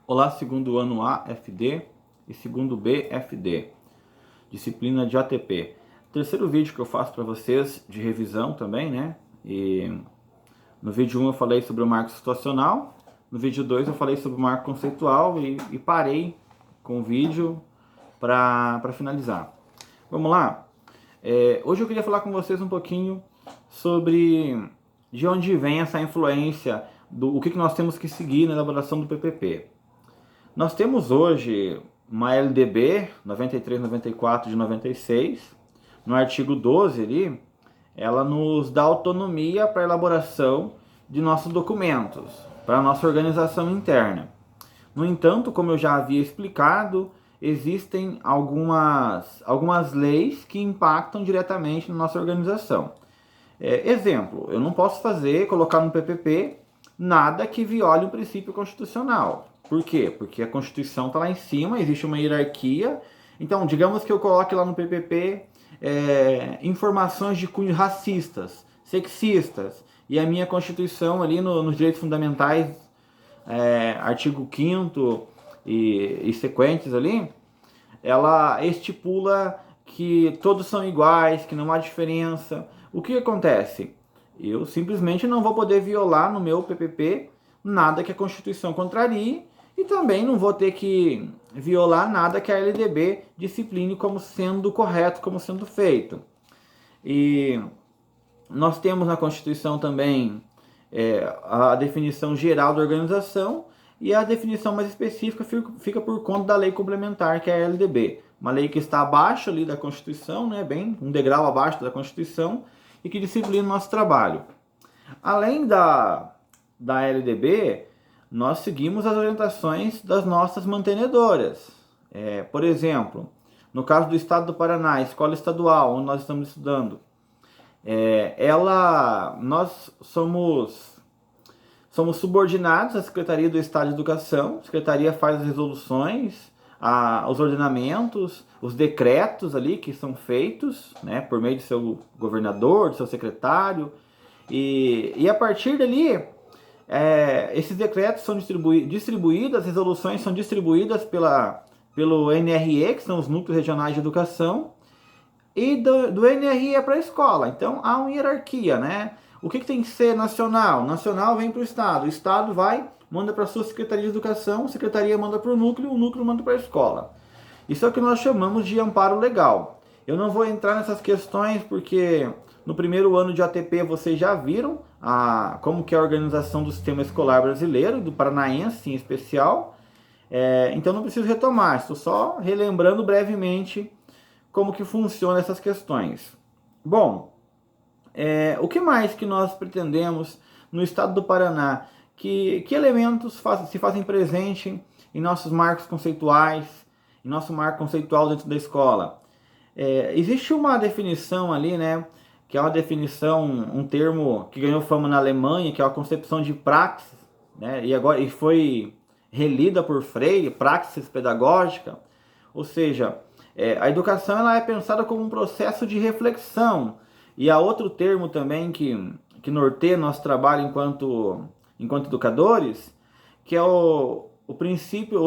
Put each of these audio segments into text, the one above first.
Olá, segundo ano A, FD e segundo B, FD, disciplina de ATP. Terceiro vídeo que eu faço para vocês de revisão também, né? E no vídeo 1 eu falei sobre o marco situacional, no vídeo 2 eu falei sobre o marco conceitual e parei com o vídeo para finalizar. Vamos lá? Hoje eu queria falar com vocês um pouquinho sobre de onde vem essa influência, o que nós temos que seguir na elaboração do PPP. Nós temos hoje uma LDB 93/94 de 96, no artigo 12 ali, ela nos dá autonomia para a elaboração de nossos documentos, para a nossa organização interna. No entanto, como eu já havia explicado, existem algumas leis que impactam diretamente na nossa organização. Exemplo, eu não posso colocar no PPP nada que viole um princípio constitucional. Por quê? Porque a Constituição está lá em cima, existe uma hierarquia. Então, digamos que eu coloque lá no PPP informações de cunho racistas, sexistas, e a minha Constituição ali nos direitos fundamentais, artigo 5º e sequentes ali, ela estipula que todos são iguais, que não há diferença. O que acontece? Eu simplesmente não vou poder violar no meu PPP nada que a Constituição contrarie e também não vou ter que violar nada que a LDB discipline como sendo correto, como sendo feito. E nós temos na Constituição também a definição geral da organização e a definição mais específica fica por conta da lei complementar, que é a LDB. Uma lei que está abaixo ali da Constituição, né, bem um degrau abaixo da Constituição, e que disciplina o nosso trabalho. Além da LDB, nós seguimos as orientações das nossas mantenedoras. Por exemplo, no caso do Estado do Paraná, a escola estadual, onde nós estamos estudando, nós somos subordinados à Secretaria do Estado de Educação. A Secretaria faz as resoluções, os ordenamentos, os decretos ali que são feitos, né, por meio de seu governador, de seu secretário, e a partir dali esses decretos são distribuídos, as resoluções são distribuídas pelo NRE, que são os Núcleos Regionais de Educação, e do NRE para a escola. Então há uma hierarquia, né? O que tem que ser nacional? Nacional vem para o Estado manda para a sua Secretaria de Educação, a Secretaria manda para o núcleo manda para a escola. Isso é o que nós chamamos de amparo legal. Eu não vou entrar nessas questões porque no primeiro ano de ATP vocês já viram como que é a organização do sistema escolar brasileiro, do paranaense em especial. Então não preciso retomar, estou só relembrando brevemente como que funcionam essas questões. Bom, o que mais que nós pretendemos no estado do Paraná? Que elementos se fazem presente em nossos marcos conceituais, em nosso marco conceitual dentro da escola? Existe uma definição ali, né, que é uma definição, um termo que ganhou fama na Alemanha, que é a concepção de praxis, né, e foi relida por Freire, praxis pedagógica. Ou seja, a educação ela é pensada como um processo de reflexão. E há outro termo também que norteia nosso trabalho enquanto educadores, que é o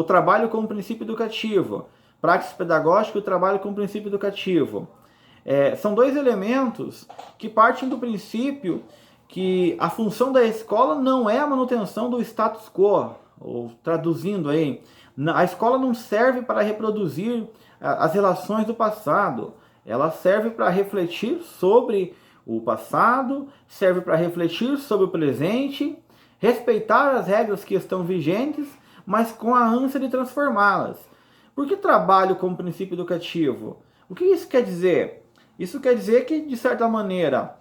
trabalho como princípio educativo. Praxis pedagógica e o trabalho como princípio educativo. São dois elementos que partem do princípio que a função da escola não é a manutenção do status quo, ou traduzindo aí, a escola não serve para reproduzir as relações do passado, ela serve para refletir sobre o passado, serve para refletir sobre o presente, respeitar as regras que estão vigentes, mas com a ânsia de transformá-las. Por que trabalho como princípio educativo? O que isso quer dizer? Isso quer dizer que, de certa maneira,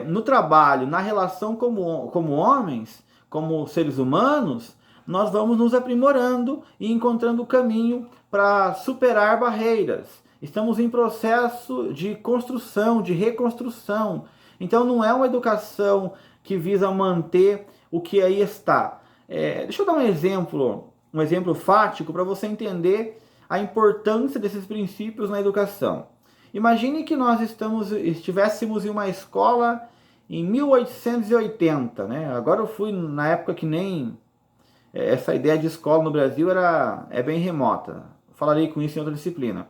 no trabalho, na relação como homens, como seres humanos, nós vamos nos aprimorando e encontrando o caminho para superar barreiras. Estamos em processo de construção, de reconstrução. Então não é uma educação que visa manter o que aí está. Deixa eu dar um exemplo fático para você entender a importância desses princípios na educação. Imagine que nós estivéssemos em uma escola em 1880, né? Agora eu fui na época que nem essa ideia de escola no Brasil é bem remota. Falarei com isso em outra disciplina.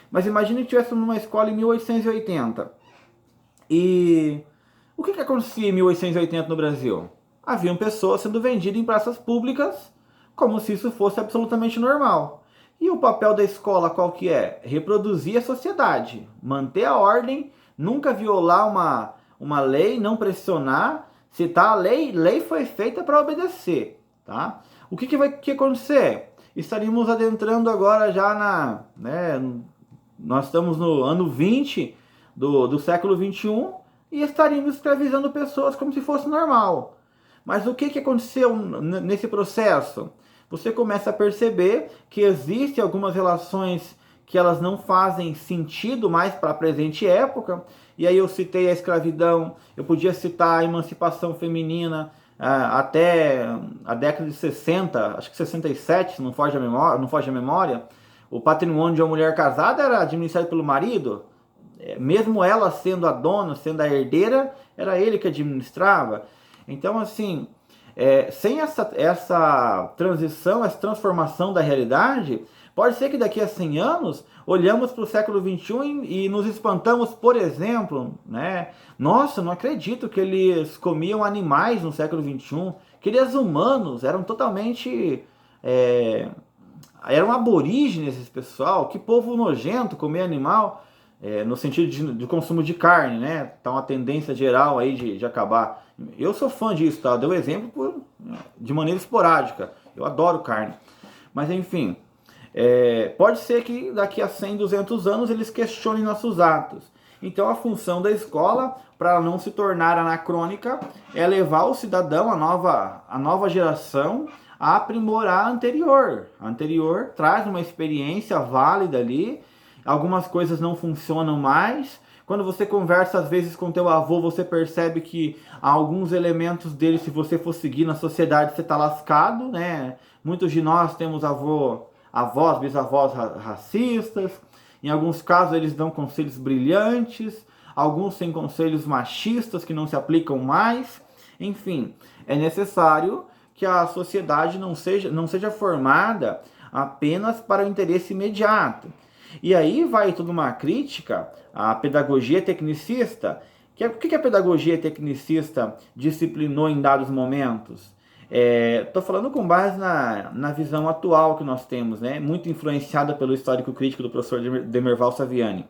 Mas imagine que estivéssemos numa escola em 1880. E o que acontecia em 1880 no Brasil? Haviam pessoas sendo vendidas em praças públicas como se isso fosse absolutamente normal. E o papel da escola qual que é? Reproduzir a sociedade, manter a ordem, nunca violar uma lei, não pressionar. Se tá a lei foi feita para obedecer, tá? O que vai acontecer? Estaríamos adentrando agora já nós estamos no ano 20 do século 21 e estaríamos escravizando pessoas como se fosse normal. Mas o que aconteceu nesse processo? Você começa a perceber que existem algumas relações que elas não fazem sentido mais para a presente época. E aí eu citei a escravidão, eu podia citar a emancipação feminina até a década de 60, acho que 67, se não foge a memória. O patrimônio de uma mulher casada era administrado pelo marido, mesmo ela sendo a dona, sendo a herdeira, era ele que administrava. Então, assim, sem essa transição, essa transformação da realidade, pode ser que daqui a 100 anos olhamos para o século XXI e nos espantamos, por exemplo, né? Nossa, não acredito que eles comiam animais no século XXI, que eles humanos eram totalmente... eram aborígenes esse pessoal, que povo nojento comer animal, no sentido de consumo de carne, né? Tá uma tendência geral aí de acabar. Eu sou fã disso, tá? Deu exemplo de maneira esporádica. Eu adoro carne. Mas enfim, pode ser que daqui a 100, 200 anos eles questionem nossos atos. Então a função da escola, para não se tornar anacrônica, é levar o cidadão, a nova geração, a aprimorar a anterior. A anterior traz uma experiência válida ali, algumas coisas não funcionam mais. Quando você conversa às vezes com teu avô, você percebe que alguns elementos dele, se você for seguir na sociedade, você está lascado, né? Muitos de nós temos avós, bisavós racistas. Em alguns casos eles dão conselhos brilhantes, alguns têm conselhos machistas que não se aplicam mais. Enfim, é necessário que a sociedade não seja formada apenas para o interesse imediato. E aí vai toda uma crítica à pedagogia tecnicista. O que a pedagogia tecnicista disciplinou em dados momentos? Estou falando com base na visão atual que nós temos, né? Muito influenciada pelo histórico crítico do professor Demerval Saviani.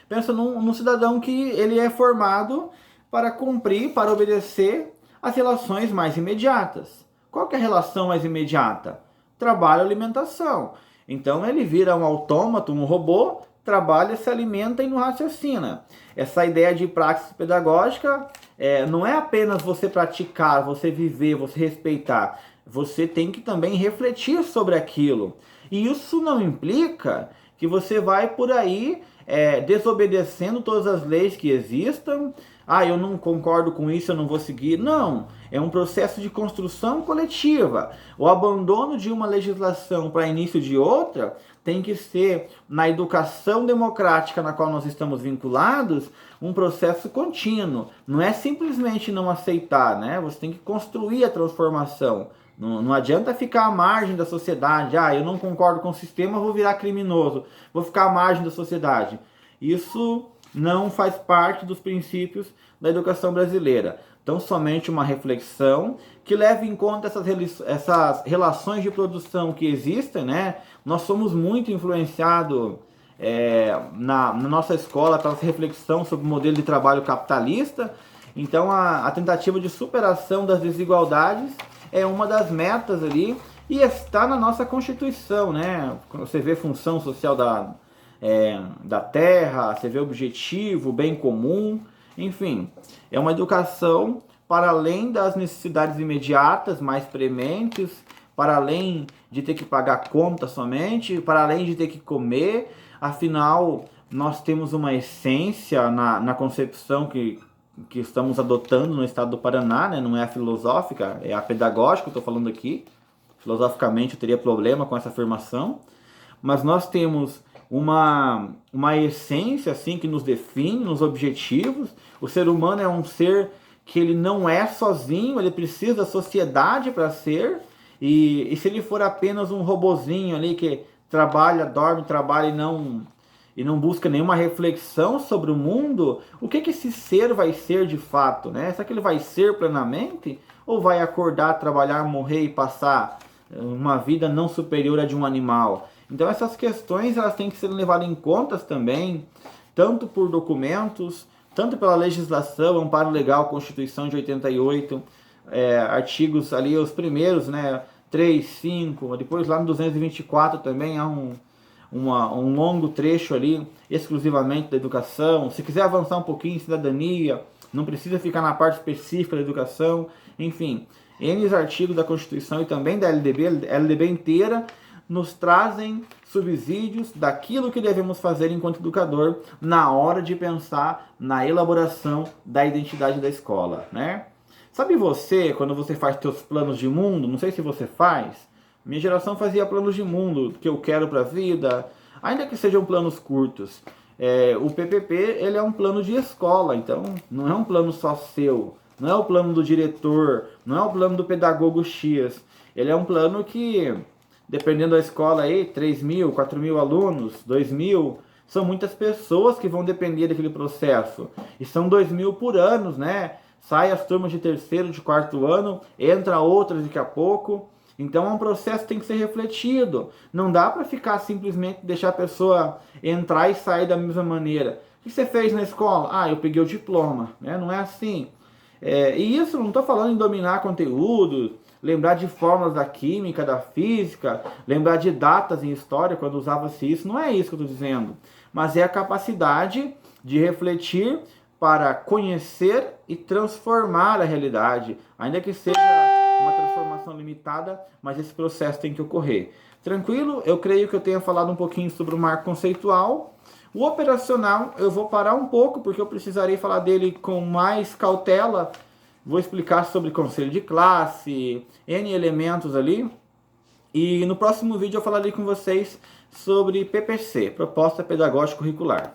Pensa num cidadão que ele é formado para cumprir, para obedecer as relações mais imediatas. Qual que é a relação mais imediata? Trabalho e alimentação. Então ele vira um autômato, um robô, trabalha, se alimenta e não raciocina. Essa ideia de praxis pedagógica não é apenas você praticar, você viver, você respeitar. Você tem que também refletir sobre aquilo. E isso não implica que você vai por aí desobedecendo todas as leis que existam. Eu não concordo com isso, eu não vou seguir. Não, é um processo de construção coletiva. O abandono de uma legislação para início de outra tem que ser, na educação democrática na qual nós estamos vinculados, um processo contínuo. Não é simplesmente não aceitar, né? Você tem que construir a transformação. Não adianta ficar à margem da sociedade. Eu não concordo com o sistema, vou virar criminoso. Vou ficar à margem da sociedade. Isso não faz parte dos princípios da educação brasileira. Então, somente uma reflexão que leve em conta essas relações de produção que existem, né? Nós somos muito influenciados na nossa escola pela reflexão sobre o modelo de trabalho capitalista. Então, a tentativa de superação das desigualdades é uma das metas ali e está na nossa Constituição, né? Você vê função social da terra, você vê objetivo, bem comum, enfim, é uma educação para além das necessidades imediatas, mais prementes, para além de ter que pagar conta somente, para além de ter que comer. Afinal, nós temos uma essência na concepção que estamos adotando no estado do Paraná, né? Não é a filosófica, é a pedagógica, eu estou falando aqui. Filosoficamente eu teria problema com essa afirmação, mas nós temos uma essência assim que nos define, nos objetivos. O ser humano é um ser que ele não é sozinho, ele precisa da sociedade para ser, e se ele for apenas um robozinho ali que trabalha, dorme, trabalha e não busca nenhuma reflexão sobre o mundo, o que esse ser vai ser de fato, né? Será que ele vai ser plenamente? Ou vai acordar, trabalhar, morrer e passar uma vida não superior à de um animal? Então essas questões elas têm que ser levadas em conta também, tanto por documentos, tanto pela legislação, Amparo Legal, Constituição de 88, artigos ali, os primeiros, né, 3, 5, depois lá no 224 também há um longo trecho ali, exclusivamente da educação. Se quiser avançar um pouquinho em cidadania, não precisa ficar na parte específica da educação, enfim, N artigos da Constituição e também da LDB, a LDB inteira, nos trazem subsídios daquilo que devemos fazer enquanto educador na hora de pensar na elaboração da identidade da escola, né? Sabe você, quando você faz seus planos de mundo, não sei se você faz, minha geração fazia planos de mundo, que eu quero para a vida, ainda que sejam planos curtos. O PPP, ele é um plano de escola, então não é um plano só seu, não é o plano do diretor, não é o plano do pedagogo X, ele é um plano que, dependendo da escola aí, 3.000, 4.000 alunos, 2.000, são muitas pessoas que vão depender daquele processo. E são 2.000 por ano, né? Sai as turmas de terceiro, de quarto ano, entra outras daqui a pouco. Então é um processo que tem que ser refletido. Não dá para ficar simplesmente deixar a pessoa entrar e sair da mesma maneira. O que você fez na escola? Ah, eu peguei o diploma. Né? Não é assim. E isso, não estou falando em dominar conteúdos, lembrar de fórmulas da química, da física, lembrar de datas em história, quando usava-se isso, não é isso que eu estou dizendo. Mas é a capacidade de refletir para conhecer e transformar a realidade, ainda que seja uma transformação limitada, mas esse processo tem que ocorrer. Tranquilo? Eu creio que eu tenha falado um pouquinho sobre o marco conceitual. O operacional eu vou parar um pouco, porque eu precisarei falar dele com mais cautela. Vou explicar sobre conselho de classe, N elementos ali. E no próximo vídeo eu falarei com vocês sobre PPC, Proposta Pedagógica Curricular.